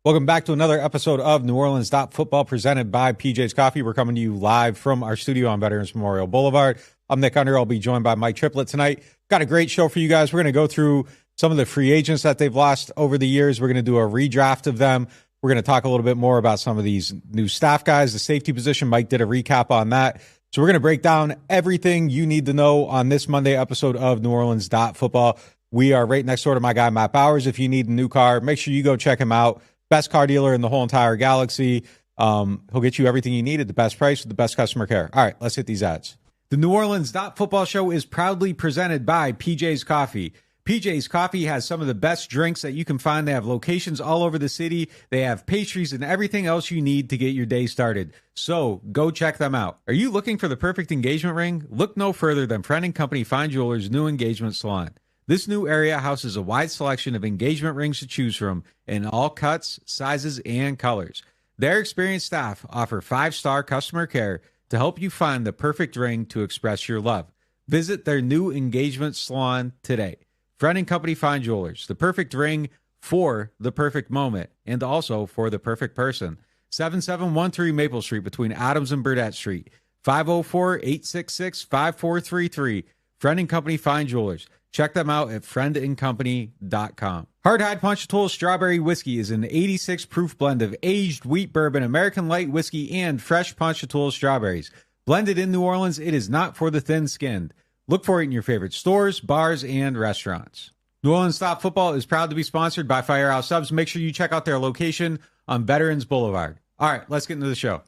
Welcome back to another episode of NewOrleans.Football presented by PJ's Coffee. We're coming to you live from our studio on Veterans Memorial Boulevard. I'm Nick Under. I'll be joined by Mike Triplett tonight. Got a great show for you guys. We're going to go through some of the free agents that they've lost over the years. We're going to do a redraft of them. We're going to talk a little bit more about some of these new staff guys, the safety position. Mike did a recap on that. So we're going to break down everything you need to know on this Monday episode of NewOrleans.Football. We are right next door to my guy, Matt Bowers. If you need a new car, make sure you go check him out. Best car dealer in the whole entire galaxy. He'll get you everything you need at the best price with the best customer care. All right, let's hit these ads. The NewOrleans.Football show is proudly presented by PJ's Coffee. PJ's Coffee has some of the best drinks that you can find. They have locations all over the city. They have pastries and everything else you need to get your day started. So go check them out. Are you looking for the perfect engagement ring? Look no further than Friend & Company Fine Jewelers' new engagement salon. This new area houses a wide selection of engagement rings to choose from in all cuts, sizes, and colors. Their experienced staff offer 5-star customer care to help you find the perfect ring to express your love. Visit their new engagement salon today. Friend & Company Fine Jewelers, the perfect ring for the perfect moment and also for the perfect person. 7713 Maple Street between Adams and Burdett Street. 504-866-5433. Friend & Company Fine Jewelers. Check them out at friendandcompany.com. Hard Hide Ponchatoula Strawberry Whiskey is an 86 proof blend of aged wheat bourbon, American light whiskey, and fresh Ponchatoula strawberries. Blended in New Orleans, it is not for the thin-skinned. Look for it in your favorite stores, bars, and restaurants. NewOrleans.Football is proud to be sponsored by Firehouse Subs. Make sure you check out their location on Veterans Boulevard. All right, let's get into the show.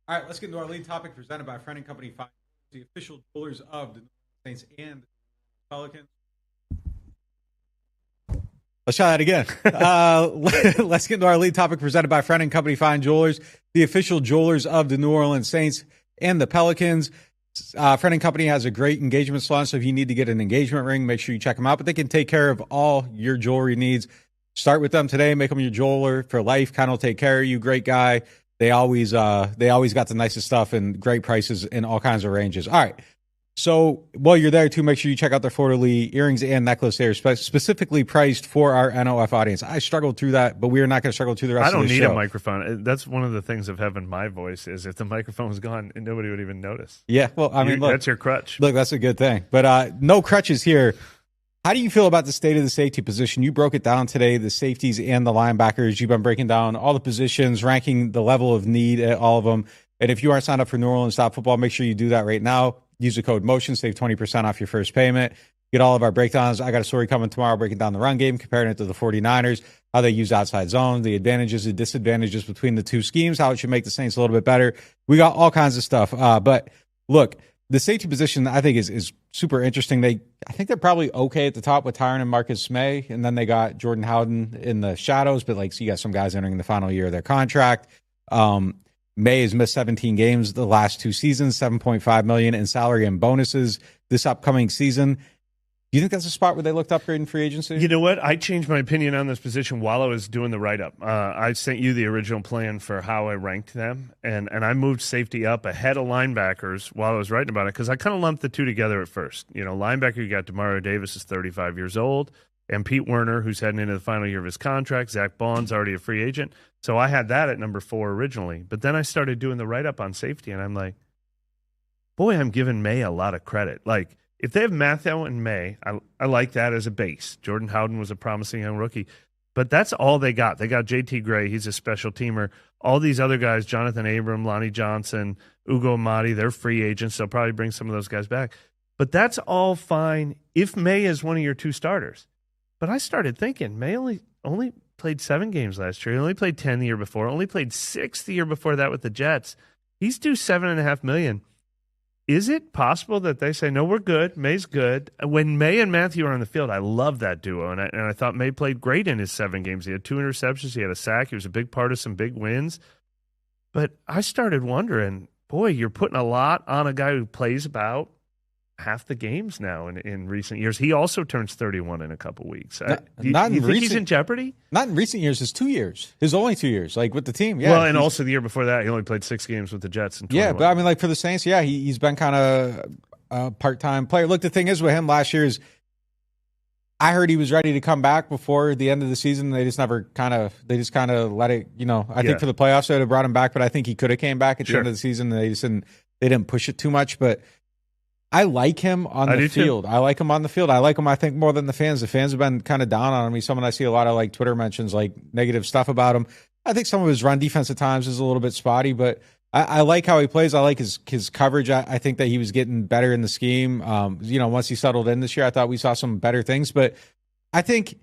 All right, let's get into our lead topic presented by Friend & Company Fine, the official jewelers of the Saints and the Pelicans. Let's try that again. Let's get into our lead topic presented by Friend & Company Fine Jewelers, the official jewelers of the New Orleans Saints and the Pelicans. Friend & Company has a great engagement salon, so if you need to get an engagement ring, make sure you check them out. But they can take care of all your jewelry needs. Start with them today. Make them your jeweler for life. Ken will take care of you. Great guy. They always got the nicest stuff and great prices in all kinds of ranges. All right. So while you're there, too, make sure you check out their Fleur de Lis earrings and necklace. They are specifically priced for our NOF audience. I struggled through that, but we are not going to struggle through the rest of the show. I don't need a microphone. That's one of the things of having my voice is if the microphone was gone, nobody would even notice. Yeah, well, I mean, look. That's your crutch. Look, that's a good thing. But no crutches here. How do you feel about the state of the safety position? You broke it down today, the safeties and the linebackers. You've been breaking down all the positions, ranking the level of need at all of them. And if you aren't signed up for NewOrleans.Football, make sure you do that right now. Use the code MOTION, save 20% off your first payment. Get all of our breakdowns. I got a story coming tomorrow breaking down the run game, comparing it to the 49ers, how they use outside zone, the advantages and disadvantages between the two schemes, how it should make the Saints a little bit better. We got all kinds of stuff. But look, the safety position, I think, is super interesting. I think they're probably okay at the top with Tyron and Marcus Maye, and then they got Jordan Howden in the shadows. But so you got some guys entering the final year of their contract. Maye has missed 17 games the last 2 seasons, $7.5 million in salary and bonuses this upcoming season. Do you think that's a spot where they looked upgrade in free agency? You know what? I changed my opinion on this position while I was doing the write-up. I sent you the original plan for how I ranked them, and I moved safety up ahead of linebackers while I was writing about it because I kind of lumped the two together at first. You know, linebacker, you got Demario Davis is 35 years old, and Pete Werner, who's heading into the final year of his contract. Zach Bond's already a free agent. So I had that at number 4 originally. But then I started doing the write-up on safety, and I'm like, boy, I'm giving Maye a lot of credit. Like, if they have Mathieu and Maye, I like that as a base. Jordan Howden was a promising young rookie. But that's all they got. They got J.T. Gray. He's a special teamer. All these other guys, Jonathan Abram, Lonnie Johnson, Ugo Amadi, they're free agents. They'll probably bring some of those guys back. But that's all fine if Maye is one of your 2 starters. But I started thinking, Maye only played 7 games last year. He only played 10 the year before. Only played 6 the year before that with the Jets. He's due $7.5 million. Is it possible that they say, no, we're good, Maye's good? When Maye and Mathieu are on the field, I love that duo, and I thought Maye played great in his 7 games. He had 2 interceptions, he had a sack, he was a big part of some big wins. But I started wondering, boy, you're putting a lot on a guy who plays about half the games now in recent years. He also turns 31 in a couple weeks. Do you think he's in jeopardy? Not in recent years. His 2 years. His only 2 years, like with the team. Yeah. Well, and also the year before that, he only played 6 games with the Jets. Yeah, but I mean, like for the Saints, yeah, he's been kind of a part-time player. Look, the thing is with him last year is I heard he was ready to come back before the end of the season. They just kind of let it, I think for the playoffs they would have brought him back, but I think he could have came back at the end of the season. They didn't push it too much, but I like him on the field. I like him on the field. I like him, I think, more than the fans. The fans have been kind of down on him. He's someone I see a lot of like Twitter mentions, like negative stuff about him. I think some of his run defense at times is a little bit spotty, but I like how he plays. I like his coverage. I think that he was getting better in the scheme. Once he settled in this year, I thought we saw some better things. But I think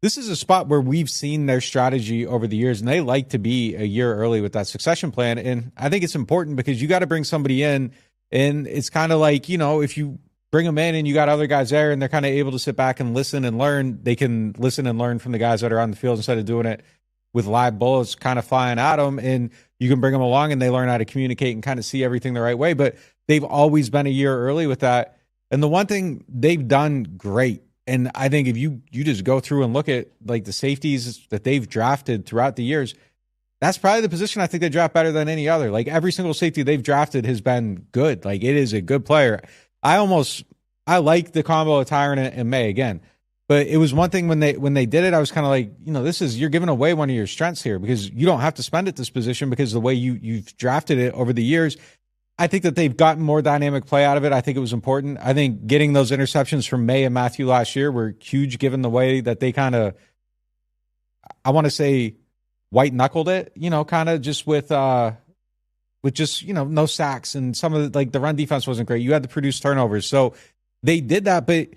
this is a spot where we've seen their strategy over the years, and they like to be a year early with that succession plan. And I think it's important because you got to bring somebody in, and it's kind of like, if you bring them in and you got other guys there and they're kind of able to sit back and listen and learn, they can listen and learn from the guys that are on the field instead of doing it with live bullets kind of flying at them. And you can bring them along and they learn how to communicate and kind of see everything the right way. But they've always been a year early with that. And the one thing they've done great, and I think if you just go through and look at like the safeties that they've drafted throughout the years, that's probably the position I think they draft better than any other. Like every single safety they've drafted has been good. Like it is a good player. I like the combo of Tyron and Maye again. But it was one thing when they did it, I was kind of like, you're giving away one of your strengths here because you don't have to spend at this position because the way you've drafted it over the years. I think that they've gotten more dynamic play out of it. I think it was important. I think getting those interceptions from Maye and Mathieu last year were huge given the way that they kind of, I want to say, white-knuckled it, kind of just with just, no sacks and some of the run defense wasn't great. You had to produce turnovers. So they did that, but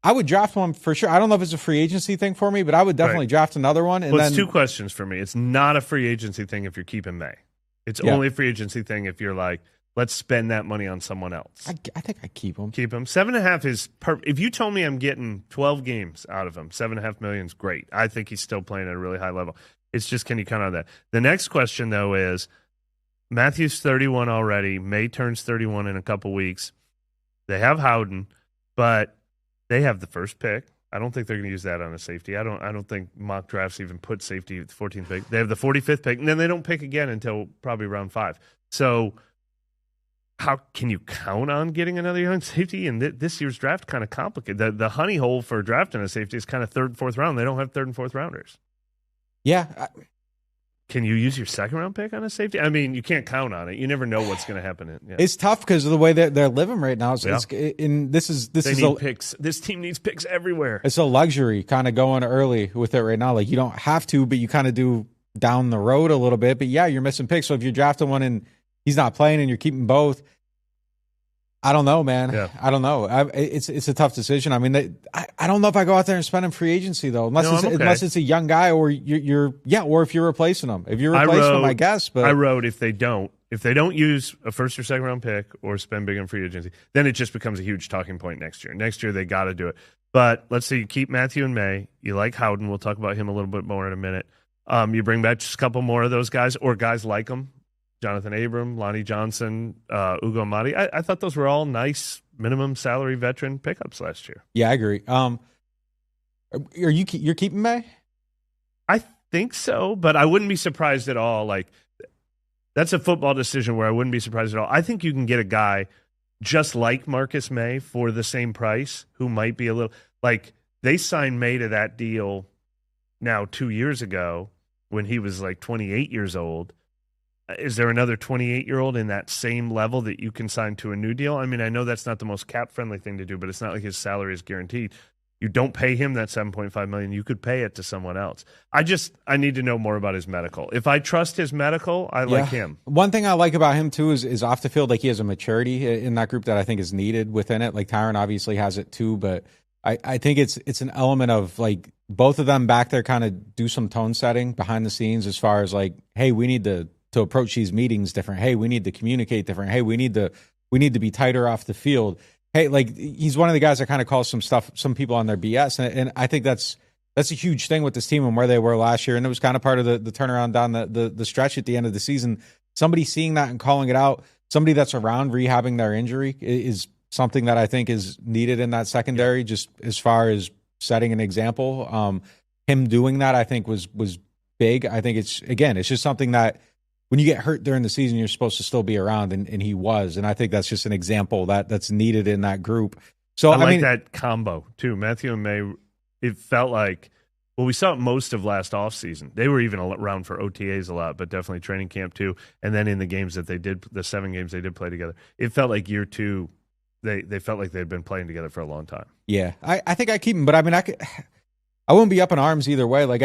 I would draft one for sure. I don't know if it's a free agency thing for me, but I would definitely draft another one. And it's 2 questions for me. It's not a free agency thing if you're keeping Maye. It's only a free agency thing if you're like, let's spend that money on someone else. I think I keep him. Keep him. 7.5 is perfect. If you told me I'm getting 12 games out of him, $7.5 million is great. I think he's still playing at a really high level. It's just, can you count on that? The next question, though, is Matthew's 31 already. Maye turns 31 in a couple weeks. They have Howden, but they have the first pick. I don't think they're going to use that on a safety. I don't think mock drafts even put safety at the 14th pick. They have the 45th pick, and then they don't pick again until probably round 5. So how can you count on getting another young safety? And this year's draft kind of complicated. The honey hole for drafting a safety is kind of 3rd, 4th round. They don't have 3rd and 4th rounders. Yeah. Can you use your 2nd round pick on a safety? I mean, you can't count on it. You never know what's going to happen. It's tough because of the way that they're living right now. Picks. This team needs picks everywhere. It's a luxury kind of going early with it right now. Like you don't have to, but you kind of do down the road a little bit. But yeah, you're missing picks. So if you're drafting one and he's not playing and you're keeping both, I don't know, man. Yeah. I don't know. It's a tough decision. I mean, I don't know if I go out there and spend him free agency though, unless it's a young guy or or if you're replacing him. If you're replacing him, I guess. But I wrote if they don't use a 1st or 2nd round pick or spend big on free agency, then it just becomes a huge talking point next year. Next year they got to do it. But let's say you keep Mathieu and Maye. You like Howden. We'll talk about him a little bit more in a minute. You bring back just a couple more of those guys or guys like them. Jonathan Abram, Lonnie Johnson, Ugo Amadi. I thought those were all nice minimum salary veteran pickups last year. Yeah, I agree. You're keeping Maye? I think so, but I wouldn't be surprised at all. Like that's a football decision where I wouldn't be surprised at all. I think you can get a guy just like Marcus Maye for the same price who might be a little like they signed Maye to that deal now 2 years ago when he was like 28 years old. Is there another 28-year-old in that same level that you can sign to a new deal? I mean, I know that's not the most cap-friendly thing to do, but it's not like his salary is guaranteed. You don't pay him that $7.5 million. You could pay it to someone else. I need to know more about his medical. If I trust his medical, I like him. One thing I like about him, too, is off the field, like he has a maturity in that group that I think is needed within it. Like Tyron obviously has it, too, but I think it's an element of, like, both of them back there kind of do some tone setting behind the scenes as far as, like, hey, we need to approach these meetings different. Hey, we need to communicate different. Hey, we need to be tighter off the field. Hey, like he's one of the guys that kind of calls some people on their BS. And I think that's a huge thing with this team and where they were last year. And it was kind of part of the turnaround down the stretch at the end of the season. Somebody seeing that and calling it out, somebody that's around rehabbing their injury is something that I think is needed in that secondary, just as far as setting an example. Him doing that, I think, was big. I think it's just something that when you get hurt during the season, you're supposed to still be around, and he was. And I think that's just an example that's needed in that group. So I mean, that combo too. Mathieu and Maye, it felt like, well, we saw it most of last offseason. They were even around for OTAs a lot, but definitely training camp too. And then in the games that they did, the 7 games they did play together, it felt like year 2, they felt like they'd been playing together for a long time. Yeah, I think I keep them, but I mean, I wouldn't be up in arms either way. Like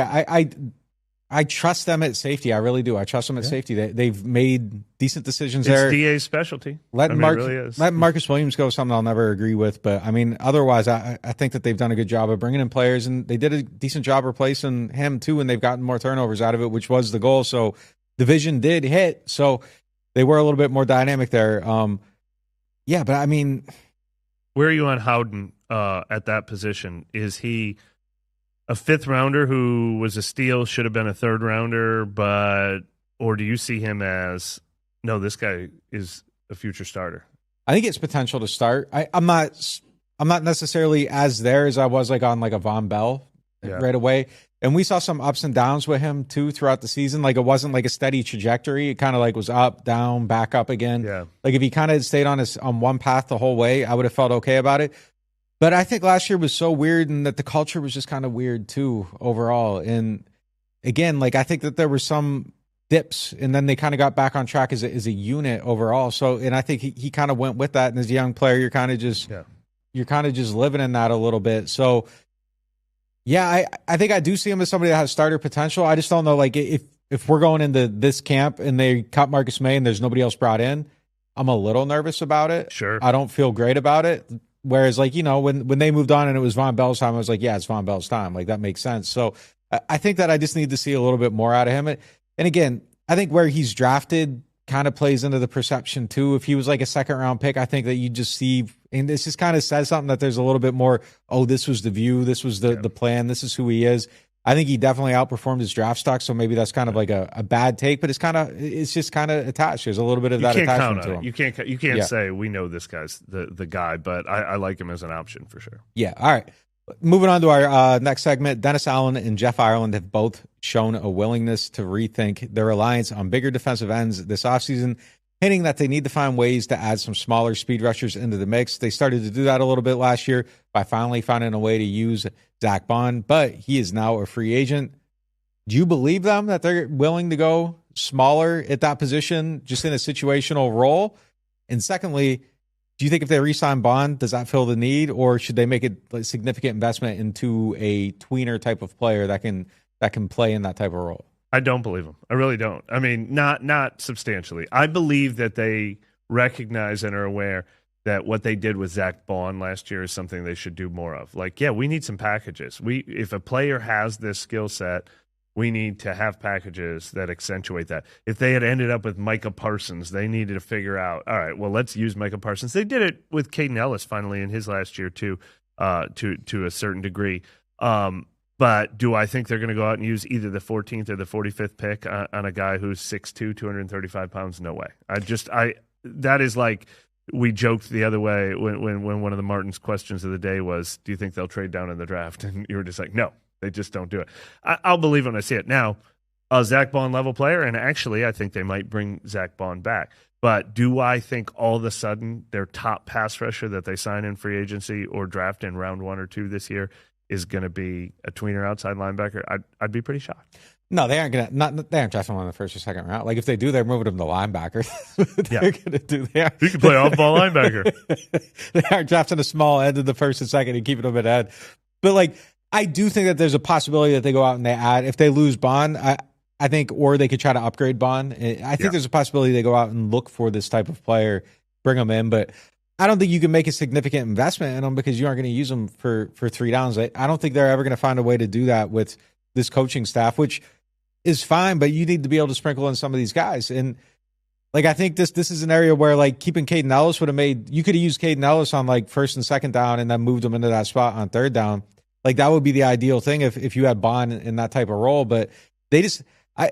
I trust them at safety. I really do. I trust them at safety. They've made decent decisions there. It's DA's specialty. It really is. Let Marcus Williams go, something I'll never agree with. But, I mean, otherwise, I think that they've done a good job of bringing in players, and they did a decent job replacing him, too, and they've gotten more turnovers out of it, which was the goal. So the vision did hit. So they were a little bit more dynamic there. Yeah, but, I mean. Where are you on Howden at that position? Is he a 5th rounder who was a steal, should have been a 3rd rounder, or do you see him as, no, this guy is a future starter? I think it's potential to start. I'm not necessarily as there as I was like on like a Von Bell right away. And we saw some ups and downs with him too throughout the season. Like it wasn't like a steady trajectory. It kind of like was up, down, back up again. Yeah. Like if he kind of stayed on one path the whole way, I would have felt okay about it. But I think last year was so weird, and that the culture was just kind of weird too overall. And again, like I think that there were some dips, and then they kind of got back on track as a unit overall. So, and I think he kind of went with that. And as a young player, you're kind of just living in that a little bit. So, yeah, I think I do see him as somebody that has starter potential. I just don't know, like if we're going into this camp and they cut Marcus Maye and there's nobody else brought in, I'm a little nervous about it. Sure, I don't feel great about it. Whereas, like, you know, when they moved on and it was Von Bell's time, I was like, yeah, it's Von Bell's time. Like, that makes sense. So I think that I just need to see a little bit more out of him. And again, I think where he's drafted kind of plays into the perception too. If he was like a 2nd-round pick, I think that you just see, and this just kind of says something that there's a little bit more, oh, this was the view, this was the plan, this is who he is. I think he definitely outperformed his draft stock, so maybe that's kind of like a bad take, but it's just kind of attached. There's a little bit of that attachment to him. You can't say we know this guy's the guy, but I like him as an option for sure. Yeah, all right. Moving on to our next segment, Dennis Allen and Jeff Ireland have both shown a willingness to rethink their reliance on bigger defensive ends this offseason, hinting that they need to find ways to add some smaller speed rushers into the mix. They started to do that a little bit last year by finally finding a way to use Zach Bond, but he is now a free agent. Do you believe them that they're willing to go smaller at that position, just in a situational role? And secondly, do you think if they re-sign Bond, does that fill the need, or should they make a significant investment into a tweener type of player that can play in that type of role? I don't believe them. I really don't. I mean, not substantially. I believe that they recognize and are aware that what they did with Zach Bond last year is something they should do more of. Like, yeah, we need some packages. If a player has this skill set, we need to have packages that accentuate that. If they had ended up with Micah Parsons, they needed to figure out, all right, well, let's use Micah Parsons. They did it with Caden Ellis finally in his last year too, to a certain degree. But do I think they're going to go out and use either the 14th or the 45th pick on a guy who's 6'2", 235 pounds? No way. That is like, we joked the other way when one of the Martin's questions of the day was, do you think they'll trade down in the draft? And you were just like, no, they just don't do it. I'll believe when I see it. Now, a Zach Bond level player, and actually I think they might bring Zach Bond back. But do I think all of a sudden their top pass rusher that they sign in free agency or draft in round 1 or 2 this year is going to be a tweener outside linebacker? I'd be pretty shocked. No, they aren't they aren't drafting him in the 1st or 2nd round. Like if they do, they're moving him to linebacker. They're going to do. He can play off-ball linebacker. They aren't drafting a small end in the 1st and 2nd and keeping him at end. But like, I do think that there's a possibility that they go out and they add. If they lose Bond, I think, or they could try to upgrade Bond. I think there's a possibility they go out and look for this type of player, bring him in. But I don't think you can make a significant investment in them because you aren't going to use them for 3 downs. I don't think they're ever going to find a way to do that with this coaching staff, which is fine, but you need to be able to sprinkle in some of these guys. And like, I think this is an area where like keeping Caden Ellis would have made, you could have used Caden Ellis on like 1st and 2nd down and then moved him into that spot on 3rd down. Like that would be the ideal thing if you had Bond in that type of role. But they just,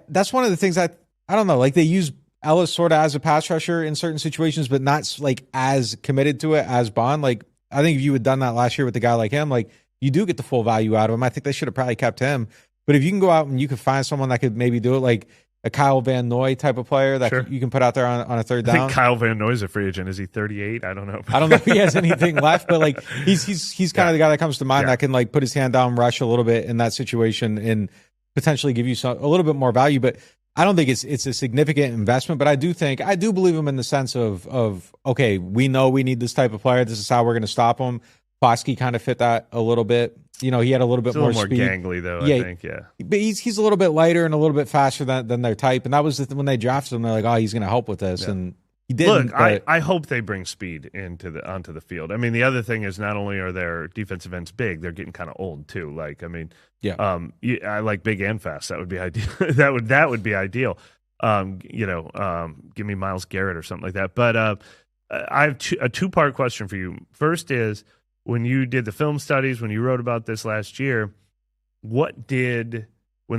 that's one of the things I don't know. Like they use Ellis sort of as a pass rusher in certain situations, but not like as committed to it as Bond. Like, I think if you had done that last year with a guy like him, like you do get the full value out of him. I think they should have probably kept him. But if you can go out and you could find someone that could maybe do it, like a Kyle Van Noy type of player that you can put out there on a third down. I think Kyle Van Noy's a free agent. Is he 38? I don't know. I don't know if he has anything left, but like he's kind of the guy that comes to mind that can like put his hand down, rush a little bit in that situation, and potentially give you a little bit more value. But I don't think it's a significant investment. But I do believe him in the sense of okay, we know we need this type of player. This is how we're going to stop him. Foskey kind of fit that a little bit. You know, he had a little bit more speed. Gangly though, I think, But he's a little bit lighter and a little bit faster than their type. And that was when they drafted him, they're like, oh, he's going to help with this. And he didn't. Look, I hope they bring speed onto the field. I mean, the other thing is not only are their defensive ends big, they're getting kind of old too. Like, I mean, I like big and fast. That would be ideal. that would be ideal. Give me Myles Garrett or something like that. But I have a two-part question for you. First is, when you did the film studies, when you wrote about this last year, when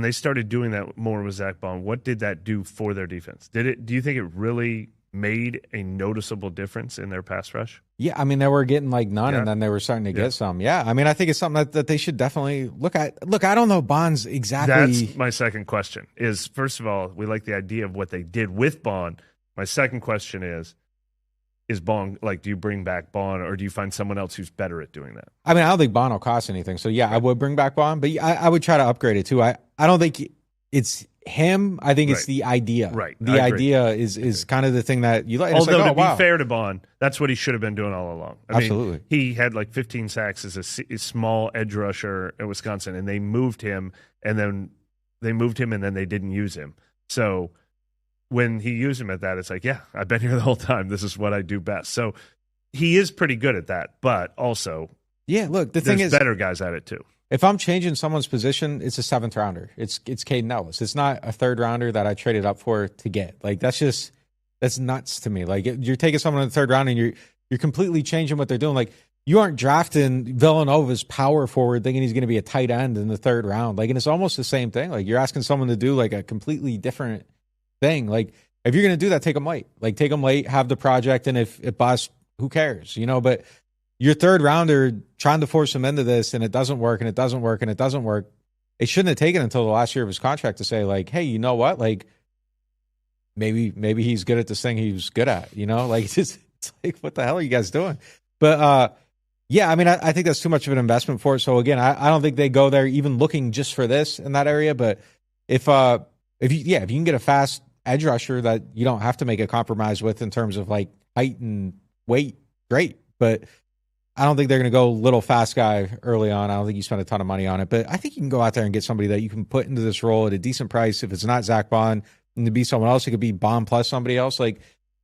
they started doing that more with Zach Bond, what did that do for their defense? Do you think it really made a noticeable difference in their pass rush? Yeah, I mean, they were getting like none, and then they were starting to get some. Yeah, I mean, I think it's something that they should definitely look at. Look, I don't know Bond's exactly. That's my second question. Is first of all, we like the idea of what they did with Bond. My second question is Bond, like, do you bring back Bond, or do you find someone else who's better at doing that? I mean, I don't think Bond will cost anything. So, yeah, I would bring back Bond, but I would try to upgrade it, too. I don't think it's him. I think it's the idea. Right. The idea is kind of the thing that you like. Although, like, to be fair to Bond, that's what he should have been doing all along. Absolutely. I mean, he had like 15 sacks as a small edge rusher in Wisconsin, and they moved him, and then they didn't use him. So when he used him at that, it's like, yeah, I've been here the whole time. This is what I do best. So he is pretty good at that, but also, look, the thing is, better guys at it too. If I'm changing someone's position, it's a 7th rounder. It's Caden Ellis. It's not a 3rd rounder that I traded up for to get. Like, that's nuts to me. Like, you're taking someone in the 3rd round and you're completely changing what they're doing. Like, you aren't drafting Villanova's power forward thinking he's going to be a tight end in the 3rd round. Like, and it's almost the same thing. Like, you're asking someone to do like a completely different thing. Like, if you're going to do that, take them late. Like, take them late, have the project, and if it busts, who cares? You know, but your 3rd rounder trying to force him into this, and it doesn't work, and it doesn't work, and it doesn't work. It shouldn't have taken until the last year of his contract to say, like, hey, you know what? Like, maybe he's good at this thing he was good at, you know? Like, it's like, what the hell are you guys doing? But, yeah, I mean, I think that's too much of an investment for it. So, again, I don't think they go there even looking just for this in that area. But if you can get a fast edge rusher that you don't have to make a compromise with in terms of, like, height and weight, great. But I don't think they're going to go little fast guy early on. I don't think you spend a ton of money on it. But I think you can go out there and get somebody that you can put into this role at a decent price. If it's not Zach Bond, and to be someone else, it could be Bond plus somebody else. Like,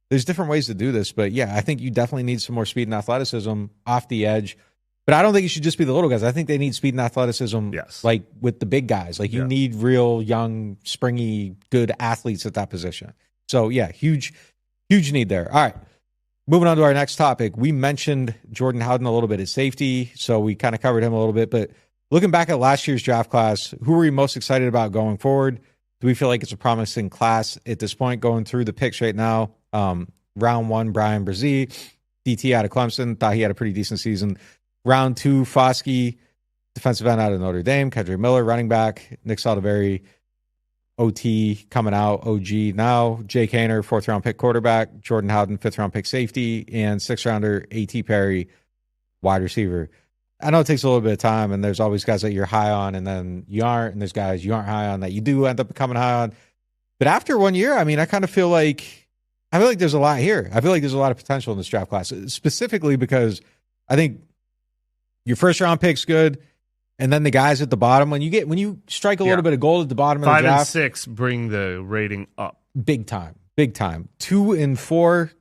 there's different ways to do this. But, yeah, I think you definitely need some more speed and athleticism off the edge. But I don't think it should just be the little guys. I think they need speed and athleticism, like with the big guys. Like, you need real, young, springy, good athletes at that position. So, yeah, huge need there. All right. Moving on to our next topic, we mentioned Jordan Howden a little bit at safety, so we kind of covered him a little bit. But looking back at last year's draft class, who are we most excited about going forward? Do we feel like it's a promising class at this point going through the picks right now? Round 1, Brian Brzee, DT out of Clemson, thought he had a pretty decent season. Round 2, Foskey, defensive end out of Notre Dame, Kedre Miller, running back, Nick Saldivari, OT coming out, OG now, Jake Haener, 4th-round pick quarterback, Jordan Howden, 5th-round pick safety, and 6th-rounder A.T. Perry, wide receiver. I know it takes a little bit of time, and there's always guys that you're high on, and then you aren't, and there's guys you aren't high on that you do end up becoming high on. But after 1 year, I mean, I kind of feel like there's a lot here. I feel like there's a lot of potential in this draft class, specifically because I think your first-round pick's good. And then the guys at the bottom, when you strike a little bit of gold at the bottom of the draft, 5 and 6 bring the rating up big time. 2 and 4,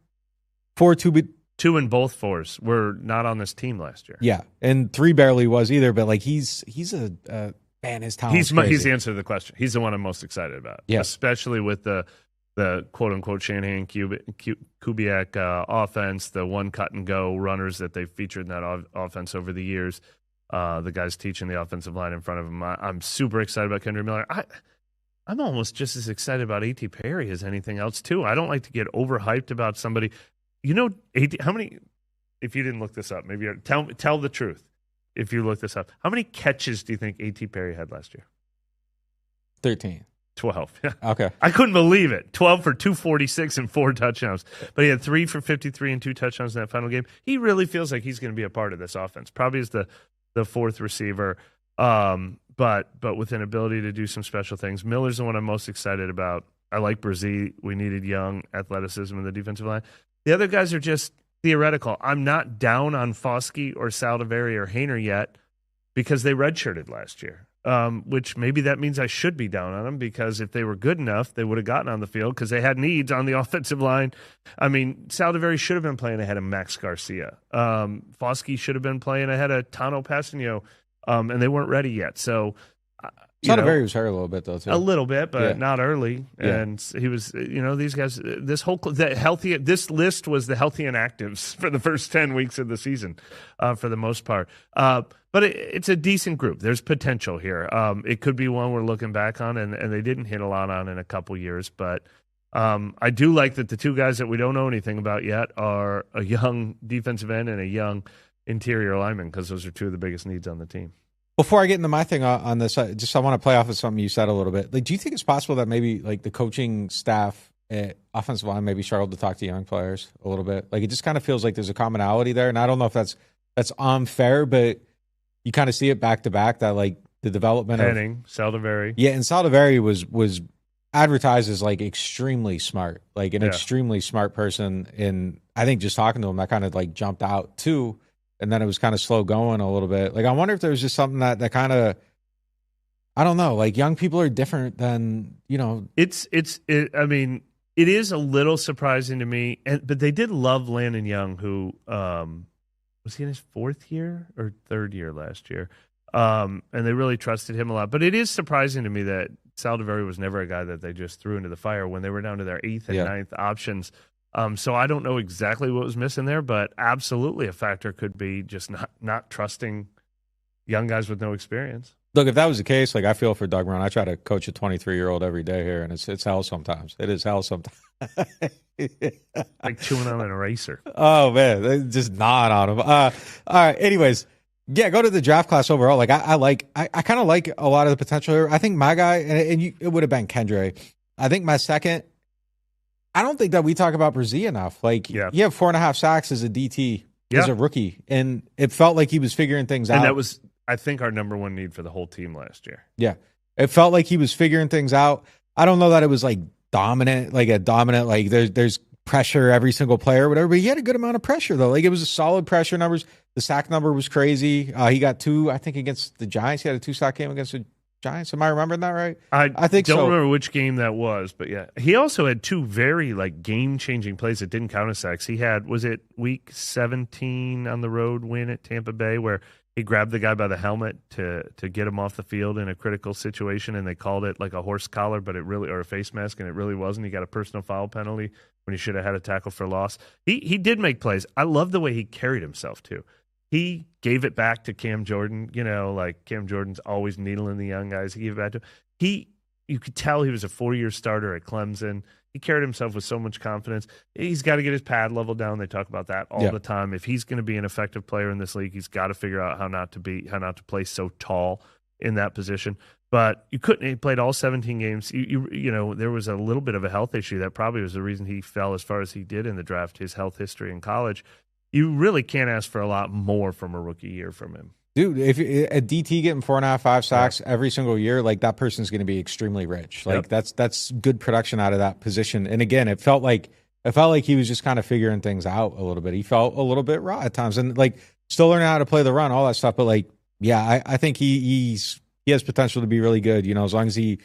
2 in both 4s were not on this team last year. Yeah, and 3 barely was either. But like he's a man, his talent. He's the answer to the question. He's the one I'm most excited about. Yeah, especially with the quote unquote Shanahan Kubiak offense, the one cut and go runners that they've featured in that offense over the years. The guys teaching the offensive line in front of him. I'm super excited about Kedre Miller. I'm almost just as excited about A.T. Perry as anything else, too. I don't like to get overhyped about somebody. You know, how many, if you didn't look this up, maybe tell the truth if you look this up. How many catches do you think A.T. Perry had last year? 13. 12. Okay. I couldn't believe it. 12 for 246 and 4 touchdowns. But he had 3 for 53 and 2 touchdowns in that final game. He really feels like he's going to be a part of this offense. Probably as the fourth receiver, but with an ability to do some special things. Miller's the one I'm most excited about. I like Brzee. We needed young athleticism in the defensive line. The other guys are just theoretical. I'm not down on Foskey or Saldiveri or Hainer yet because they redshirted last year. Which maybe that means I should be down on them because if they were good enough, they would have gotten on the field because they had needs on the offensive line. I mean, Saldiveri should have been playing ahead of Max Garcia. Foskey should have been playing ahead of Tano Passanio, and they weren't ready yet. So, Saldiveri was hurt a little bit, though, too. A little bit, but not early. Yeah. And he was, these guys, this list was the healthy inactives for the first 10 weeks of the season for the most part. But it's a decent group. There's potential here. It could be one we're looking back on, and they didn't hit a lot on in a couple years. But I do like that the two guys that we don't know anything about yet are a young defensive end and a young interior lineman because those are two of the biggest needs on the team. Before I get into my thing on this, I want to play off of something you said a little bit. Like, do you think it's possible that maybe like the coaching staff at offensive line maybe struggled to talk to young players a little bit? Like, it just kind of feels like there's a commonality there, and I don't know if that's unfair, but you kind of see it back to back that like the development Henning, Saldiveri. Yeah, and Saldiveri was advertised as like extremely smart, like an extremely smart person. And I think just talking to him, that kind of like jumped out too. And then it was kind of slow going a little bit. Like, I wonder if there was just something that kind of, I don't know, like young people are different than, I mean, it is a little surprising to me. But they did love Landon Young, who was he in his 4th year or 3rd year last year? And they really trusted him a lot. But it is surprising to me that Saldiveri was never a guy that they just threw into the fire when they were down to their 8th and 9th options. So I don't know exactly what was missing there, but absolutely a factor could be just not trusting young guys with no experience. Look, if that was the case, like I feel for Doug Brown. I try to coach a 23-year-old every day here, and it's hell sometimes. It is hell sometimes. Like chewing on an eraser. Oh, man. They just gnawing on him. All right. Anyways, yeah, go to the draft class overall. Like, I kind of like a lot of the potential here. I think my guy, it would have been Kendre. I think my second, I don't think that we talk about Brzee enough. Like, you have 4.5 sacks as a DT, as a rookie, and it felt like he was figuring things out. And that was, I think, our number one need for the whole team last year. Yeah. It felt like he was figuring things out. I don't know that it was like dominant, like there's pressure every single player or whatever, but he had a good amount of pressure, though. Like, it was a solid pressure numbers. The sack number was crazy. He got 2, I think, against the Giants. He had a 2-sack game against the Giants. Am I remembering that right? I think don't remember which game that was, but yeah. He also had 2 very like game-changing plays that didn't count as sacks. He had, was it week 17 on the road win at Tampa Bay where he grabbed the guy by the helmet to get him off the field in a critical situation, and they called it like a horse collar, but or a face mask, and it really wasn't. He got a personal foul penalty when he should have had a tackle for loss. He did make plays. I love the way he carried himself too. He gave it back to Cam Jordan. Like Cam Jordan's always needling the young guys. He gave it back to him. You could tell he was a 4-year starter at Clemson. He carried himself with so much confidence. He's got to get his pad level down. They talk about that all the time. If he's going to be an effective player in this league, he's got to figure out how not to play so tall in that position. But you couldn't. He played all 17 games. There was a little bit of a health issue that probably was the reason he fell as far as he did in the draft. His health history in college. You really can't ask for a lot more from a rookie year from him. Dude, if a DT getting 4.5, 5 sacks every single year, like that person's going to be extremely rich. Like that's good production out of that position. And again, it felt like he was just kind of figuring things out a little bit. He felt a little bit raw at times, and like still learning how to play the run, all that stuff. But like, yeah, I think he has potential to be really good. As long as he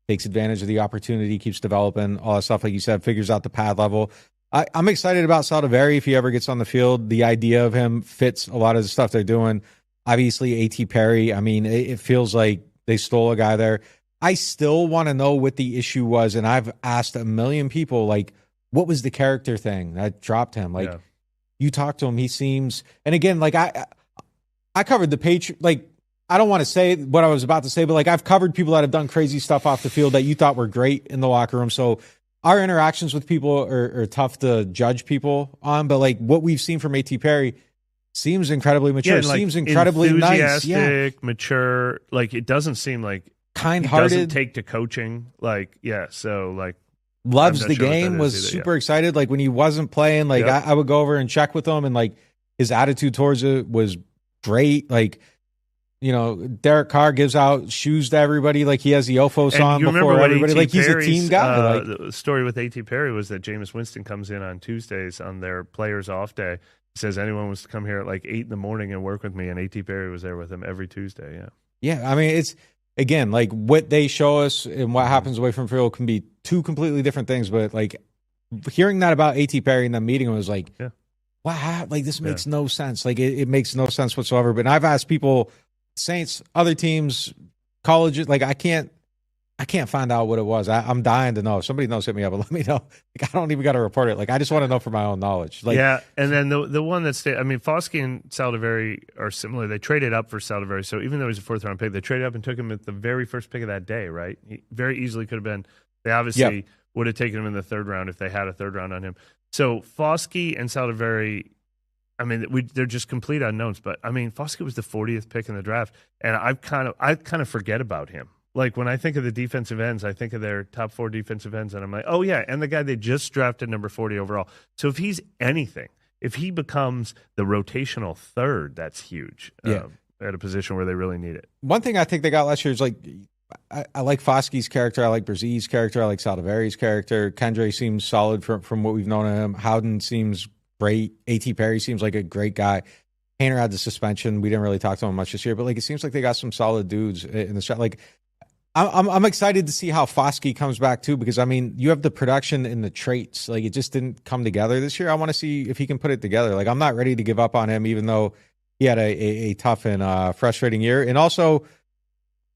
takes advantage of the opportunity, keeps developing, all that stuff. Like you said, figures out the pad level. I'm excited about Saldiveri if he ever gets on the field. The idea of him fits a lot of the stuff they're doing. Obviously, A.T. Perry, I mean, it feels like they stole a guy there. I still want to know what the issue was, and I've asked a million people, like, what was the character thing that dropped him? Like, you talk to him, he seems – and again, like, I covered the Patriots – like, I don't want to say what I was about to say, but like I've covered people that have done crazy stuff off the field that you thought were great in the locker room. So our interactions with people are tough to judge people on, but like what we've seen from A.T. Perry seems incredibly mature. Like seems incredibly nice. Yeah. Mature. Like it doesn't seem like kind-hearted. He doesn't take to coaching. Like, yeah. So like loves the game, was super excited. Like when he wasn't playing, like I would go over and check with him, and like his attitude towards it was great. Like, you know, Derek Carr gives out shoes to everybody. Like he has the Ofos on before everybody. Like he's a team guy. The story with A.T. Perry was that Jameis Winston comes in on Tuesdays on their players' off day. He says anyone was to come here at like 8 a.m. and work with me, and A.T. Perry was there with him every Tuesday. Yeah. Yeah. I mean, it's again like what they show us and what happens away from field can be two completely different things. But like hearing that about A.T. Perry in the meeting was like, wow, like this makes no sense. Like it makes no sense whatsoever. But I've asked people. Saints, other teams, colleges, like I can't find out what it was. I'm dying to know. If somebody knows, hit me up and let me know. Like I don't even got to report it. Like I just want to know for my own knowledge. Like, yeah, and then the one that stayed. I mean, Foskey and Saldiveri are similar. They traded up for Saldiveri, so even though he's a 4th-round pick, they traded up and took him at the very first pick of that day. Right? He very easily could have been. They obviously would have taken him in the 3rd round if they had a 3rd round on him. So Foskey and Saldiveri. I mean, they're just complete unknowns. But I mean, Foskey was the 40th pick in the draft, and I kind of forget about him. Like when I think of the defensive ends, I think of their top 4 defensive ends, and I'm like, oh yeah, and the guy they just drafted number 40 overall. So if he's anything, if he becomes the rotational 3rd, that's huge. At a position where they really need it. One thing I think they got last year is like I like Foskey's character, I like Brzez's character, I like Saldiveri's character. Kendre seems solid from what we've known of him. Howden seems great. A.T. Perry seems like a great guy. Hainer had the suspension. We didn't really talk to him much this year, but like it seems like they got some solid dudes in the shot. Like I'm excited to see how Foskey comes back too, because I mean you have the production and the traits. Like it just didn't come together this year. I want to see if he can put it together. Like I'm not ready to give up on him, even though he had a tough and frustrating year. And also,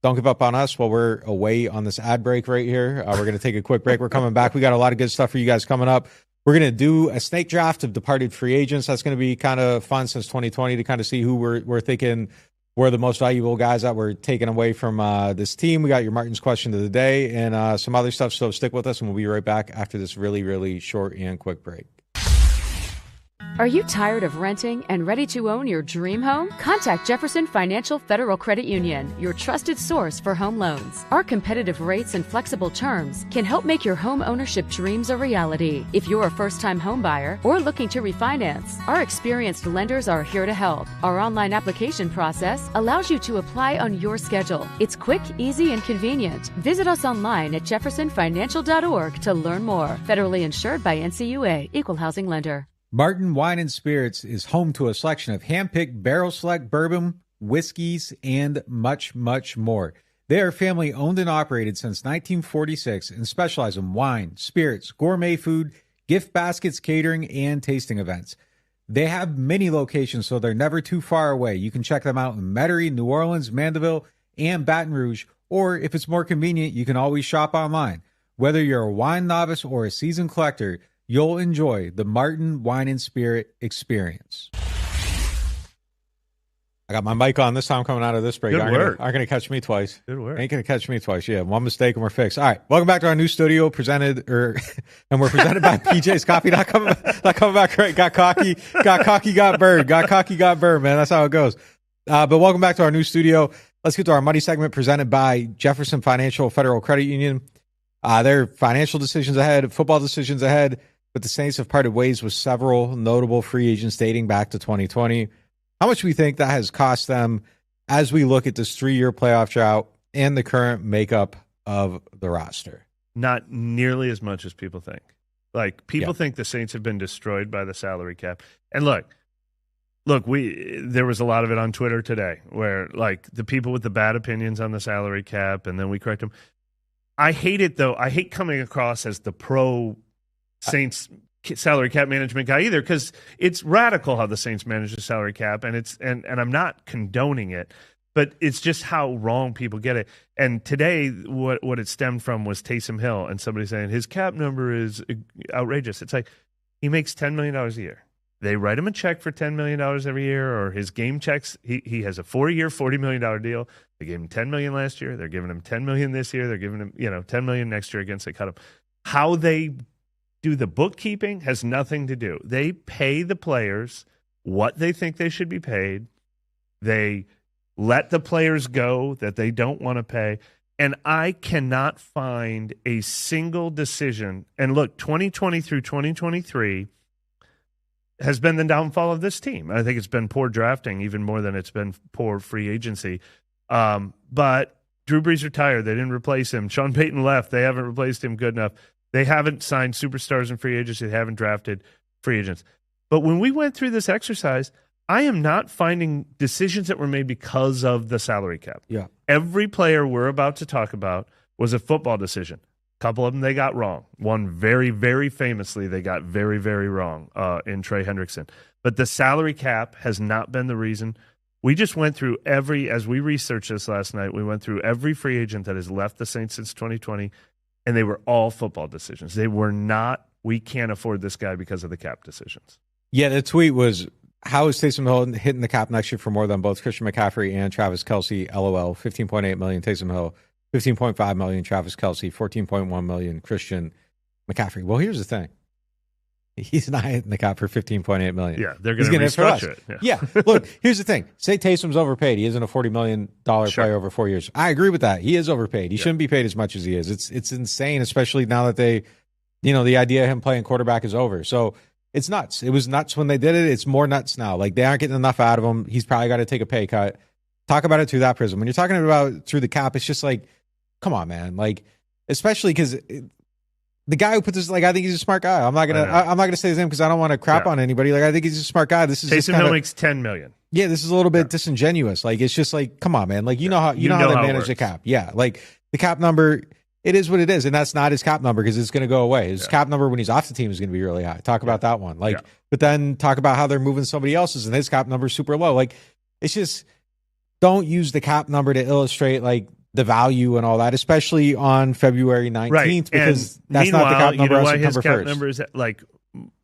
don't give up on us while we're away on this ad break right here. We're going to take a quick break. We're coming back. We got a lot of good stuff for you guys coming up. We're going to do a snake draft of departed free agents. That's going to be kind of fun since 2020 to kind of see who we're thinking were the most valuable guys that were taken away from this team. We got your Martin's question of the day and some other stuff. So stick with us and we'll be right back after this really, really short and quick break. Are you tired of renting and ready to own your dream home? Contact Jefferson Financial Federal Credit Union, your trusted source for home loans. Our competitive rates and flexible terms can help make your home ownership dreams a reality. If you're a first-time home buyer or looking to refinance, our experienced lenders are here to help. Our online application process allows you to apply on your schedule. It's quick, easy, and convenient. Visit us online at jeffersonfinancial.org to learn more. Federally insured by NCUA, Equal Housing Lender. Martin Wine and Spirits is home to a selection of hand-picked barrel select bourbon, whiskeys, and much, much more. They are family owned and operated since 1946 and specialize in wine, spirits, gourmet food, gift baskets, catering, and tasting events. They have many locations, so they're never too far away. You can check them out in Metairie, New Orleans, Mandeville, and Baton Rouge, or if it's more convenient, you can always shop online. Whether you're a wine novice or a seasoned collector, you'll enjoy the Martin Wine and Spirit experience. I got my mic on this time coming out of this break. Good work. Aren't going to catch me twice. Good work. Ain't going to catch me twice. Yeah, one mistake and we're fixed. All right, welcome back to our new studio and we're presented by PJ's Coffee. Not coming back right. Got cocky, got bird. Got cocky, got bird, man. That's how it goes. But welcome back to our new studio. Let's get to our money segment presented by Jefferson Financial Federal Credit Union. Their financial decisions ahead, football decisions ahead. But the Saints have parted ways with several notable free agents dating back to 2020. How much do we think that has cost them as we look at this 3-year playoff drought and the current makeup of the roster? Not nearly as much as people think. Like, people think the Saints have been destroyed by the salary cap. And look, there was a lot of it on Twitter today where, like, the people with the bad opinions on the salary cap, and then we correct them. I hate it, though. I hate coming across as the pro Saints salary cap management guy either, because it's radical how the Saints manage the salary cap, and I'm not condoning it, but it's just how wrong people get it. And today, what it stemmed from was Taysom Hill and somebody saying his cap number is outrageous. It's like he makes $10 million a year. They write him a check for $10 million every year, or his game checks. He has a 4-year, $40 million deal. They gave him $10 million last year. They're giving him $10 million this year. They're giving him, $10 million next year against they cut him. How they do the bookkeeping has nothing to do. They pay the players what they think they should be paid. They let the players go that they don't want to pay. And I cannot find a single decision. And look, 2020 through 2023 has been the downfall of this team. I think it's been poor drafting even more than it's been poor free agency. But Drew Brees retired. They didn't replace him. Sean Payton left. They haven't replaced him good enough. They haven't signed superstars in free agency. They haven't drafted free agents. But when we went through this exercise, I am not finding decisions that were made because of the salary cap. Yeah. Every player we're about to talk about was a football decision. A couple of them they got wrong. One very, very famously they got very, very wrong in Trey Hendrickson. But the salary cap has not been the reason. We just went through as we researched this last night, we went through every free agent that has left the Saints since 2020, and they were all football decisions. They were not, we can't afford this guy because of the cap decisions. Yeah, the tweet was, how is Taysom Hill hitting the cap next year for more than both Christian McCaffrey and Travis Kelce? LOL. $15.8 million Taysom Hill, $15.5 million Travis Kelce, $14.1 million Christian McCaffrey. Well, here's the thing. He's not hitting the cap for $15.8 million. Yeah, they're going to restructure it. Yeah. Look, here's the thing. Say Taysom's overpaid. He isn't a $40 million player over 4 years. I agree with that. He is overpaid. He shouldn't be paid as much as he is. It's insane, especially now that the idea of him playing quarterback is over. So it's nuts. It was nuts when they did it. It's more nuts now. Like, they aren't getting enough out of him. He's probably got to take a pay cut. Talk about it through that prism. When you're talking about through the cap, it's just like, come on, man. Like, especially because the guy who put this, like, I think he's a smart guy. I'm not gonna say his name because I don't want to crap on anybody. Like, I think he's a smart guy. This is Taysom Hill makes $10 million. Yeah, this is a little bit disingenuous. Like, it's just like, come on, man. Like, you know how they manage the cap. Yeah, like the cap number. It is what it is, and that's not his cap number because it's going to go away. His cap number when he's off the team is going to be really high. Talk about that one. Like, but then talk about how they're moving somebody else's, and his cap number is super low. Like, it's just, don't use the cap number to illustrate like the value and all that, especially on February 19th, because that's not the cap number on September 1st. His cap number is like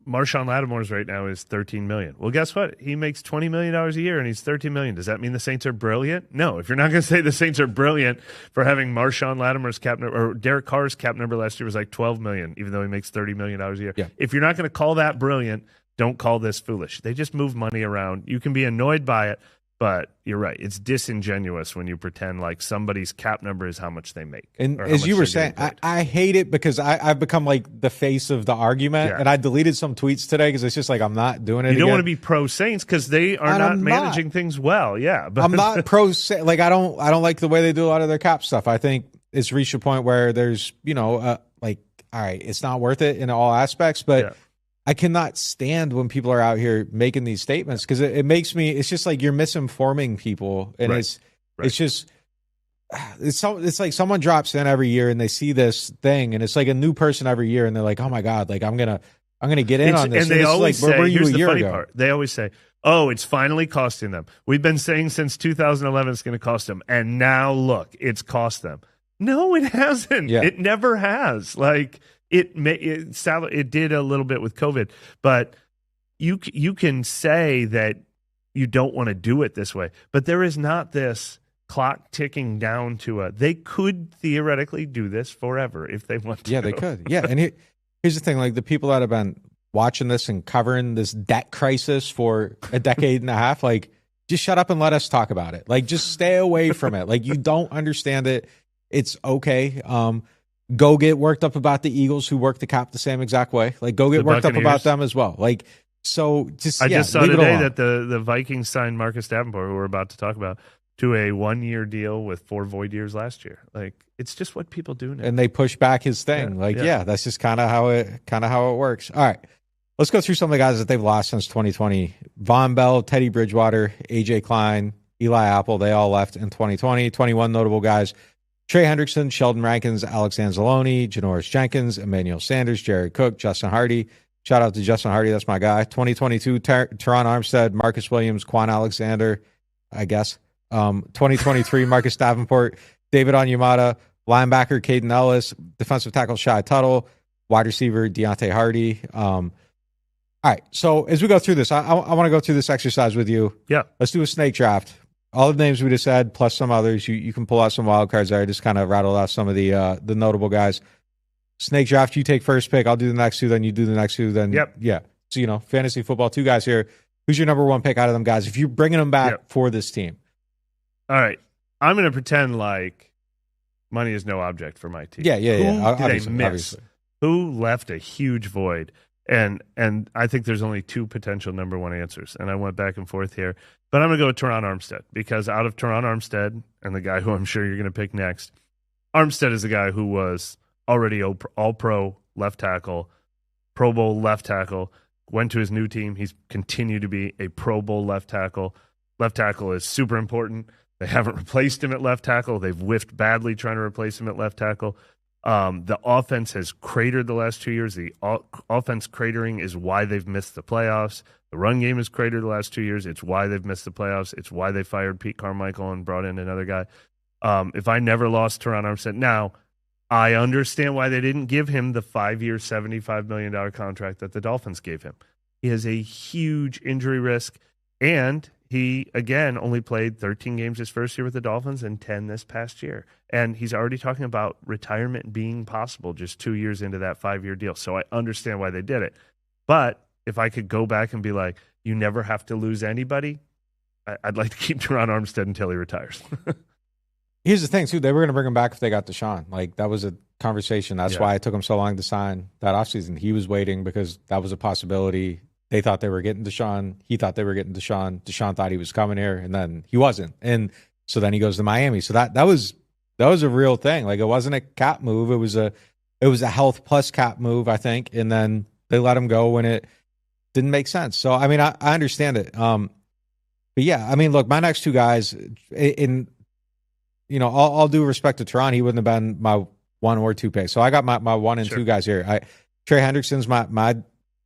Marshawn Lattimore's right now is $13 million. Well, guess what? He makes $20 million a year, and he's $13 million. Does that mean the Saints are brilliant? No. If you're not going to say the Saints are brilliant for having Marshawn Lattimore's cap number, or Derek Carr's cap number last year was like $12 million, even though he makes $30 million a year. Yeah. If you're not going to call that brilliant, don't call this foolish. They just move money around. You can be annoyed by it, but you're right. It's disingenuous when you pretend like somebody's cap number is how much they make. And as you were saying, I hate it because I've become like the face of the argument, and I deleted some tweets today because it's just like, I'm not doing it. You don't want to be pro Saints because they are not managing things well. Yeah, but I'm not pro. Like, I don't like the way they do a lot of their cap stuff. I think it's reached a point where there's like, all right, it's not worth it in all aspects, but. Yeah. I cannot stand when people are out here making these statements because it makes me. It's just like you're misinforming people, and it's just it's like someone drops in every year and they see this thing, and it's like a new person every year, and they're like, oh my god, like I'm gonna get in on this. And they always say, here's the funny part. They always say, oh, it's finally costing them. We've been saying since 2011 it's going to cost them, and now look, it's cost them. No, it hasn't. Yeah. It never has. Like. It did a little bit with COVID, but you can say that you don't want to do it this way, but there is not this clock ticking down to they could theoretically do this forever if they want to. Yeah, they could. Yeah, and here's the thing: like the people that have been watching this and covering this debt crisis for a decade and a half, like just shut up and let us talk about it. Like just stay away from it. Like you don't understand it. It's okay. Go get worked up about the Eagles who work the cap the same exact way. Like, go get worked up about them as well. Like, so just I just saw today that the Vikings signed Marcus Davenport, who we're about to talk about, to a 1-year deal with 4 void years last year. Like, it's just what people do now. And they push back his thing. That's just kind of how it works. All right, let's go through some of the guys that they've lost since 2020. Von Bell, Teddy Bridgewater, AJ Klein, Eli Apple. They all left in 2020. 21 notable guys. Trey Hendrickson, Sheldon Rankins, Alex Anzalone, Janoris Jenkins, Emmanuel Sanders, Jared Cook, Justin Hardy. Shout out to Justin Hardy. That's my guy. 2022, Teron Armstead, Marcus Williams, Quan Alexander, I guess. 2023, Marcus Davenport, David Onyemata, linebacker Caden Ellis, defensive tackle Shai Tuttle, wide receiver Deontay Hardy. All right. So as we go through this, I want to go through this exercise with you. Yeah. Let's do a snake draft. All the names we just said, plus some others. You can pull out some wild cards there. I just kind of rattled out some of the notable guys. Snake draft, you take first pick. I'll do the next two, then you do the next two. Then yeah. So, fantasy football, two guys here. Who's your number one pick out of them guys if you're bringing them back for this team? All right. I'm going to pretend like money is no object for my team. Yeah. Who did they miss? Obviously. Who left a huge void? And I think there's only two potential number one answers. And I went back and forth here. But I'm going to go with Teron Armstead because out of Teron Armstead and the guy who I'm sure you're going to pick next, Armstead is the guy who was already all-pro left tackle, Pro Bowl left tackle, went to his new team. He's continued to be a Pro Bowl left tackle. Left tackle is super important. They haven't replaced him at left tackle. They've whiffed badly trying to replace him at left tackle. The offense has cratered the last 2 years. The offense cratering is why they've missed the playoffs. The run game has cratered the last 2 years. It's why they've missed the playoffs. It's why they fired Pete Carmichael and brought in another guy. If I never lost Teron Armstead, now I understand why they didn't give him the 5-year, $75 million contract that the Dolphins gave him. He has a huge injury risk, and he, again, only played 13 games his first year with the Dolphins and 10 this past year. And he's already talking about retirement being possible just 2 years into that 5-year deal. So I understand why they did it. But if I could go back and be like, you never have to lose anybody, I'd like to keep Teron Armstead until he retires. Here's the thing, too. They were going to bring him back if they got Deshaun. Like, that was a conversation. That's why it took him so long to sign that offseason. He was waiting because that was a possibility. They thought they were getting Deshaun. He thought they were getting Deshaun. Deshaun thought he was coming here, and then he wasn't. And so then he goes to Miami. So that was a real thing. Like, it wasn't a cap move. It was a health plus cap move, I think. And then they let him go when it didn't make sense. So I mean, I understand it. But yeah, I mean, look, my next two guys all due respect to Teron, he wouldn't have been my 1 or 2 pick. So I got my 1 and 2 guys here. Trey Hendrickson's my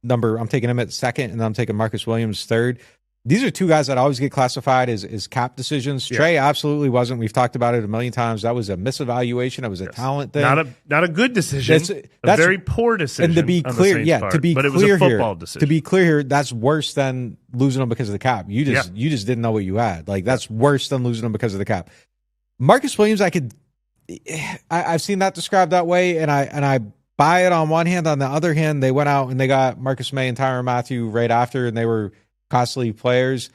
number. I'm taking him at second, and then I'm taking Marcus Williams third. These are two guys that always get classified as cap decisions. Yeah. Trey absolutely wasn't. We've talked about it a million times. That was a misevaluation. It was a talent thing. Not a good decision. That's a very poor decision. And to be clear, but it was a football decision. To be clear here, that's worse than losing them because of the cap. You just didn't know what you had. Like, that's worse than losing them because of the cap. Marcus Williams, I've seen that described that way, and I buy it on one hand. On the other hand, they went out and they got Marcus Maye and Tyrann Mathieu right after, and they were costly players.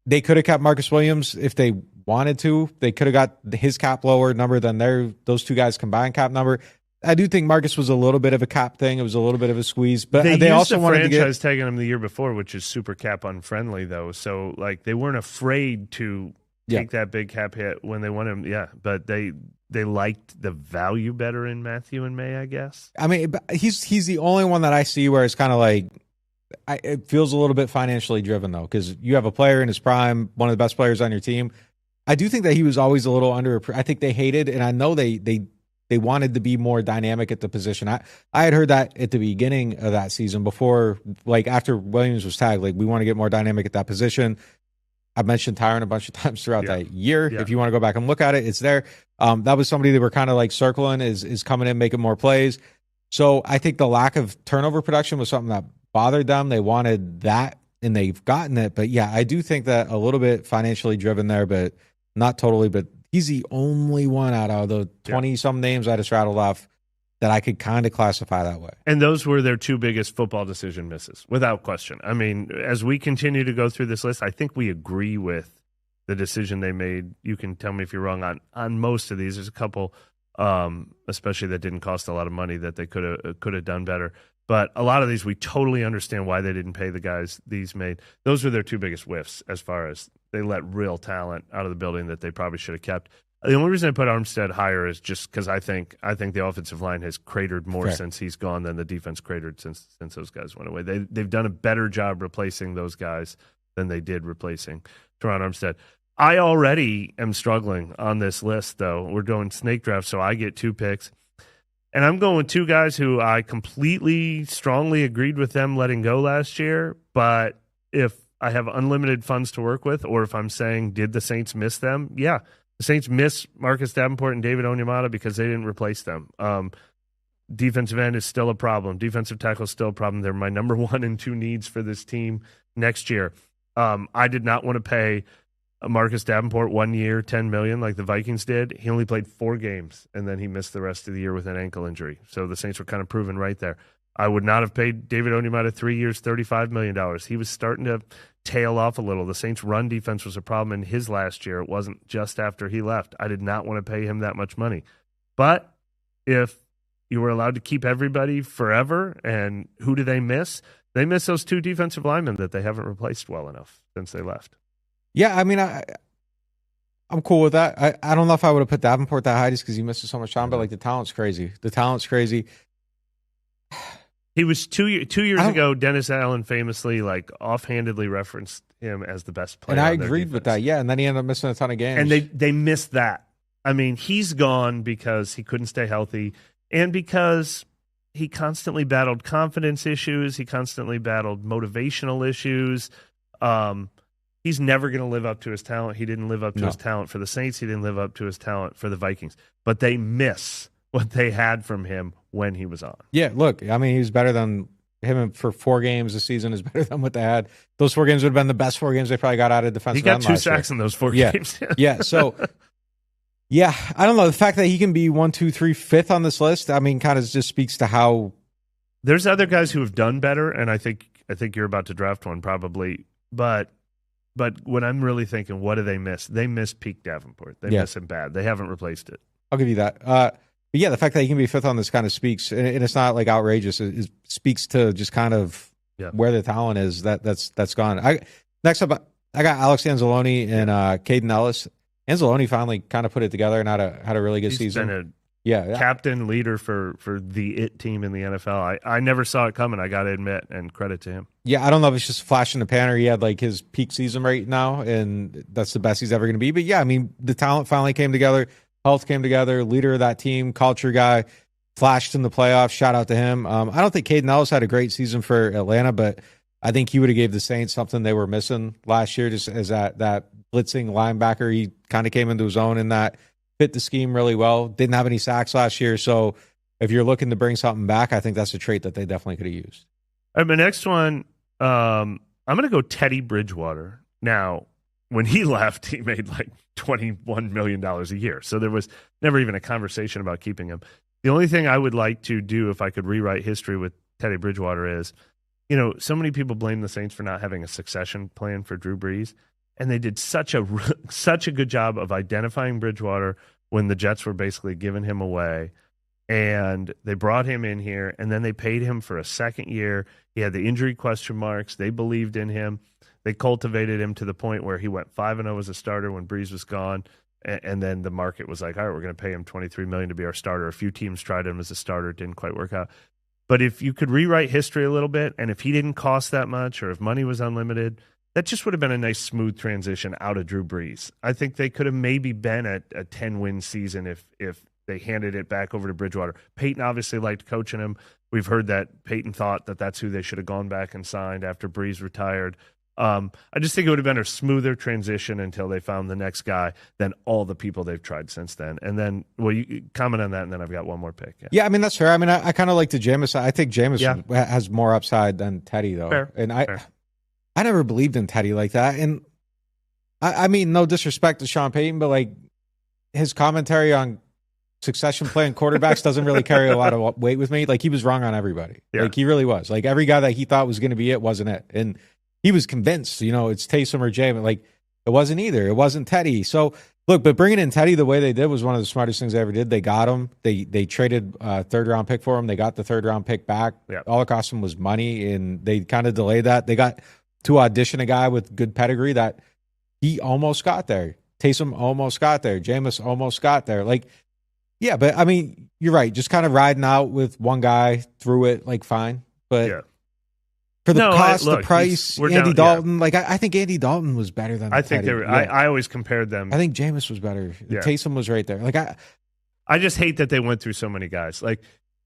They could have kept Marcus Williams if they wanted to. They could have got his cap lower number than those two guys combined cap number. I do think Marcus was a little bit of a cap thing. It was a little bit of a squeeze, but they also wanted to get franchise tagging him the year before, which is super cap unfriendly though. So like they weren't afraid to take that big cap hit when they won him. Yeah, but they liked the value better in Mathieu and Maye, I guess. I mean, he's the only one that I see where it's kind of like it feels a little bit financially driven though, because you have a player in his prime, one of the best players on your team. I do think that he was always a little under. I think they hated, and I know they wanted to be more dynamic at the position. I had heard that at the beginning of that season before, like after Williams was tagged, like we want to get more dynamic at that position. I've mentioned Tyrann a bunch of times throughout that year. Yeah. If you want to go back and look at it, it's there. That was somebody they were kind of like circling is coming in, making more plays. So I think the lack of turnover production was something that bothered them. They wanted that, and they've gotten it. But yeah, I do think that a little bit financially driven there, but not totally. But he's the only one out of the 20-some names I just rattled off that I could kind of classify that way. And those were their two biggest football decision misses, without question. I mean, as we continue to go through this list, I think we agree with the decision they made. You can tell me if you're wrong on most of these. There's a couple, especially that didn't cost a lot of money, that they could have done better. But a lot of these, we totally understand why they didn't pay the guys these made. Those were their two biggest whiffs as far as they let real talent out of the building that they probably should have kept. The only reason I put Armstead higher is just because I think the offensive line has cratered more since he's gone than the defense cratered since those guys went away. They've done a better job replacing those guys than they did replacing Teron Armstead. I already am struggling on this list, though. We're going snake draft, so I get 2 picks. And I'm going with 2 guys who I completely, strongly agreed with them letting go last year. But if I have unlimited funds to work with, or if I'm saying, did the Saints miss them? Yeah. The Saints miss Marcus Davenport and David Onyemata because they didn't replace them. Defensive end is still a problem. Defensive tackle is still a problem. They're my number 1 and 2 needs for this team next year. I did not want to pay Marcus Davenport 1 year, $10 million like the Vikings did. He only played 4 games, and then he missed the rest of the year with an ankle injury. So the Saints were kind of proven right there. I would not have paid David Onyemata 3 years, $35 million. He was starting to tail off a little. The Saints' run defense was a problem in his last year. It wasn't just after he left. I did not want to pay him that much money. But if you were allowed to keep everybody forever, and who do they miss? They miss those 2 defensive linemen that they haven't replaced well enough since they left. Yeah, I mean, I'm cool with that. I don't know if I would have put Davenport that high just because he misses so much time, but like the talent's crazy. The talent's crazy. He was 2 years ago. Dennis Allen famously, like, offhandedly referenced him as the best player. And I agreed with that. Yeah, and then he ended up missing a ton of games. And they missed that. I mean, he's gone because he couldn't stay healthy, and because he constantly battled confidence issues. He constantly battled motivational issues. He's never going to live up to his talent. He didn't live up to his talent for the Saints. He didn't live up to his talent for the Vikings. But they miss what they had from him when he was on. Yeah, look, I mean, he was better than him for 4 games this season is better than what they had. Those 4 games would have been the best 4 games they probably got out of defensive end. He got 2 sacks in those 4 games. Yeah, so, yeah, I don't know. The fact that he can be 1, 2, 3, 5th on this list, I mean, kind of just speaks to how. There's other guys who have done better, and I think you're about to draft one probably, but when I'm really thinking, what do they miss? They miss peak Davenport. They miss him bad. They haven't replaced it. I'll give you that. But yeah, the fact that he can be 5th on this kind of speaks, and it's not like outrageous. It speaks to just kind of where the talent is. That's gone. Next up, I got Alex Anzalone and Caden Ellis. Anzalone finally kind of put it together and had a really good season. Been captain, leader for the IT team in the NFL. I never saw it coming, I got to admit, and credit to him. Yeah, I don't know if it's just a flash in the pan or he had like his peak season right now, and that's the best he's ever going to be. But yeah, I mean, the talent finally came together, health came together, leader of that team, culture guy, flashed in the playoffs. Shout out to him. I don't think Caden Ellis had a great season for Atlanta, but I think he would have gave the Saints something they were missing last year, just as that blitzing linebacker. He kind of came into his own in that. Fit the scheme really well. Didn't have any sacks last year. So if you're looking to bring something back, I think that's a trait that they definitely could have used. All right, my next one, I'm going to go Teddy Bridgewater. Now, when he left, he made like $21 million a year. So there was never even a conversation about keeping him. The only thing I would like to do if I could rewrite history with Teddy Bridgewater is, so many people blame the Saints for not having a succession plan for Drew Brees. And they did such a good job of identifying Bridgewater when the Jets were basically giving him away. And they brought him in here, and then they paid him for a second year. He had the injury question marks. They believed in him. They cultivated him to the point where he went 5-0 as a starter when Brees was gone. And then the market was like, all right, we're going to pay him $23 million to be our starter. A few teams tried him as a starter. It didn't quite work out. But if you could rewrite history a little bit, and if he didn't cost that much, or if money was unlimited, that just would have been a nice, smooth transition out of Drew Brees. I think they could have maybe been a 10-win season if they handed it back over to Bridgewater. Peyton obviously liked coaching him. We've heard that Peyton thought that that's who they should have gone back and signed after Brees retired. I just think it would have been a smoother transition until they found the next guy than all the people they've tried since then. And then, well, you comment on that, and then I've got one more pick. Yeah, I mean, that's fair. I mean, I kind of like the Jameis. I think Jameis has more upside than Teddy, though. Fair. And Fair. I never believed in Teddy like that. And I mean, no disrespect to Sean Payton, but like his commentary on succession plan quarterbacks doesn't really carry a lot of weight with me. Like he was wrong on everybody. Yeah. Like he really was. Like every guy that he thought was going to be it wasn't it. And he was convinced, it's Taysom or Jameis. Like it wasn't either. It wasn't Teddy. So look, but bringing in Teddy the way they did was one of the smartest things they ever did. They got him. They traded a 3rd-round pick for him. They got the 3rd-round pick back. Yep. All it cost them was money, and they kind of delayed that. They got to audition a guy with good pedigree that he almost got there. Taysom almost got there. Jameis almost got there. Like, yeah, but I mean, you're right. Just kind of riding out with one guy through it, like fine. But for the cost, the price, Andy Dalton, like I think Andy Dalton was better than I think Teddy. they were. I always compared them. I think Jameis was better. Yeah. Taysom was right there. Like I just hate that they went through so many guys. Like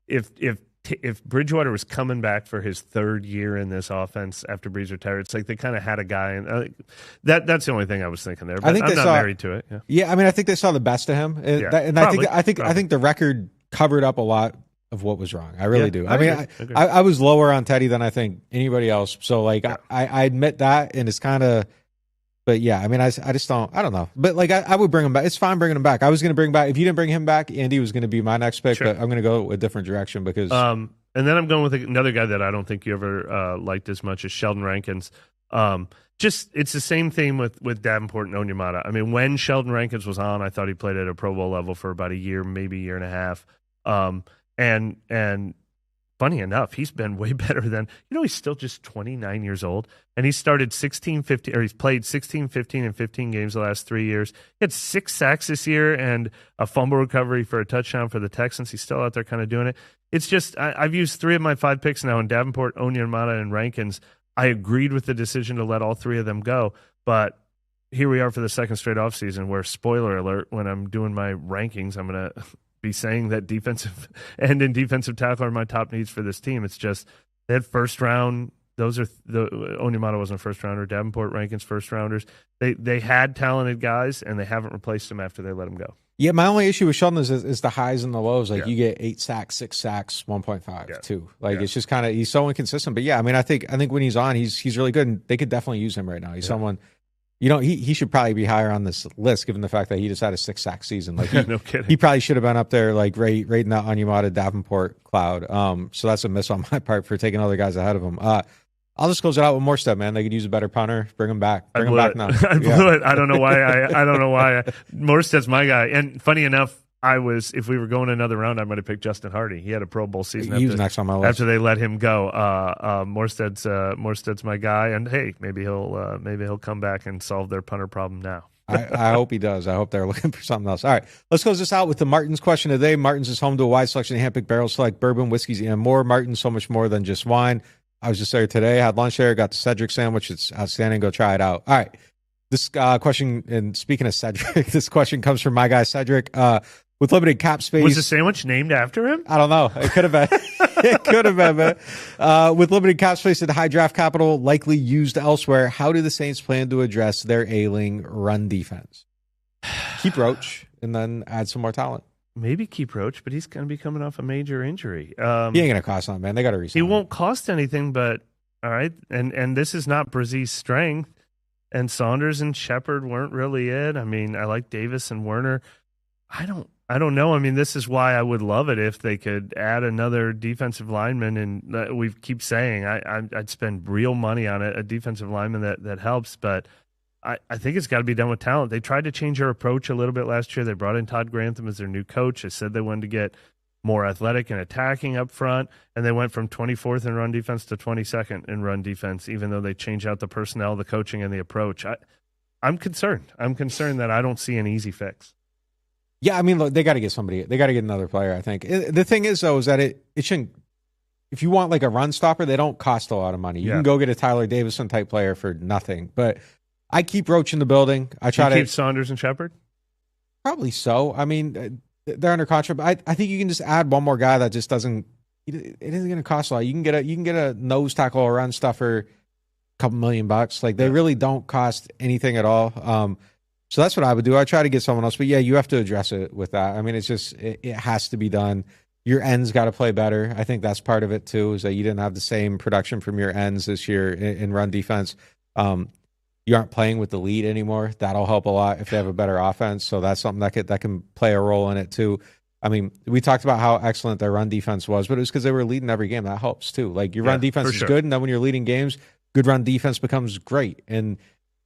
if Bridgewater was coming back for his 3rd year in this offense after Brees retired, it's like they kind of had a guy, and that's the only thing I was thinking there. But I'm not married to it. Yeah, I mean, I think they saw the best of him, and I think the record covered up a lot of what was wrong. I really do. I mean, agree. I was lower on Teddy than I think anybody else. So like, I admit that, and it's kind of. But yeah, I mean, I just don't. I don't know. But like, I would bring him back. It's fine bringing him back. I was going to bring back if you didn't bring him back. Andy was going to be my next pick, but I'm going to go a different direction because. And then I'm going with another guy that I don't think you ever liked as much as Sheldon Rankins. Just it's the same thing with Davenport and Onyemata. I mean, when Sheldon Rankins was on, I thought he played at a Pro Bowl level for about a year, maybe a year and a half. And funny enough, he's been way better than, he's still just 29 years old, and he started 16, 15, or he's played 16, 15, and 15 games the last 3 years. He had 6 sacks this year and a fumble recovery for a touchdown for the Texans. He's still out there kind of doing it. It's just, I've used 3 of my 5 picks now in Davenport, Onyemata, and Rankins. I agreed with the decision to let all 3 of them go, but here we are for the second straight offseason where, spoiler alert, when I'm doing my rankings, I'm going to be saying that defensive end and defensive tackle are my top needs for this team. It's just they had first round. Those are the Onyemata wasn't a first rounder. Davenport, Rankins, first rounders. They had talented guys, and they haven't replaced them after they let them go. Yeah, my only issue with Sheldon is the highs and the lows. Like you get 8 sacks, 6 sacks, 1.5, 2. Like it's just kind of he's so inconsistent. But yeah, I mean, I think when he's on, he's really good, and they could definitely use him right now. He's someone. He should probably be higher on this list given the fact that he just had a 6 sack season. Like no kidding. He probably should have been up there like rating that Onyemata Davenport cloud. So that's a miss on my part for taking other guys ahead of him. I'll just close it out with Morstead, man. They could use a better punter. Bring him back. Bring him back now. I blew it. I don't know why. I don't know why. Morstead's my guy. And funny enough, if we were going another round, I might have picked Justin Hardy. He had a Pro Bowl season. He was next on my list after they let him go. Morstead's my guy, and hey, maybe he'll come back and solve their punter problem now. I hope he does. I hope they're looking for something else. All right, let's close this out with the Martin's question of the day. Martin's is home to a wide selection of hand-picked barrels, select bourbon, whiskeys, and more. Martin's, so much more than just wine. I was just there today. Had lunch there. Got the Cedric sandwich. It's outstanding. Go try it out. All right. This question, and speaking of Cedric, this question comes from my guy Cedric. With limited cap space, was the sandwich named after him? I don't know. It could have been. It could have been. Man. With limited cap space and high draft capital likely used elsewhere, how do the Saints plan to address their ailing run defense? Keep Roach and then add some more talent. Maybe keep Roach, but he's going to be coming off a major injury. He ain't going to cost nothing, man. They got to resign. He won't cost anything, but all right. And this is not Brzez's strength. And Saunders and Shepard weren't really it. I mean, I like Davis and Werner. I don't know. I mean, this is why I would love it if they could add another defensive lineman. And we keep saying I'd spend real money on it, a defensive lineman that helps. But I think it's got to be done with talent. They tried to change their approach a little bit last year. They brought in Todd Grantham as their new coach. They said they wanted to get more athletic and attacking up front, and they went from 24th in run defense to 22nd in run defense, even though they changed out the personnel, the coaching, and the approach. I'm concerned. I'm concerned that I don't see an easy fix. Yeah, I mean, look, they got to get somebody. They got to get another player, I think. The thing is, though, is that it shouldn't – if you want like a run stopper, they don't cost a lot of money. You can go get a Tyler Davison type player for nothing, but – I keep Roach in the building. I try to keep Saunders and Shepard. Probably so. I mean, they're under contract. But I think you can just add one more guy that just doesn't. It isn't going to cost a lot. You can get a nose tackle or run stuffer, a couple $1 million. Like they really don't cost anything at all. So that's what I would do. I try to get someone else. But yeah, you have to address it with that. I mean, it's just it has to be done. Your ends got to play better. I think that's part of it too. Is that you didn't have the same production from your ends this year in run defense. You aren't playing with the lead anymore. That'll help a lot if they have a better offense. So that's something that can play a role in it too. I mean, we talked about how excellent their run defense was, but it was because they were leading every game. That helps too. Like your run defense is good, and then when you're leading games, good run defense becomes great. And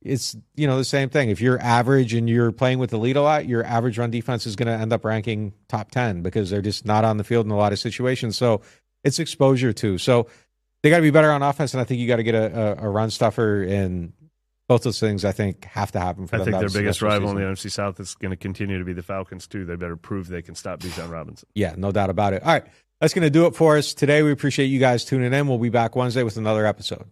it's the same thing. If you're average and you're playing with the lead a lot, your average run defense is going to end up ranking top 10 because they're just not on the field in a lot of situations. So it's exposure too. So they got to be better on offense, and I think you got to get a run stuffer in. Both those things, I think, have to happen for them. I think their biggest rival in the NFC South is going to continue to be the Falcons, too. They better prove they can stop Bijan Robinson. Yeah, no doubt about it. All right, that's going to do it for us today. We appreciate you guys tuning in. We'll be back Wednesday with another episode.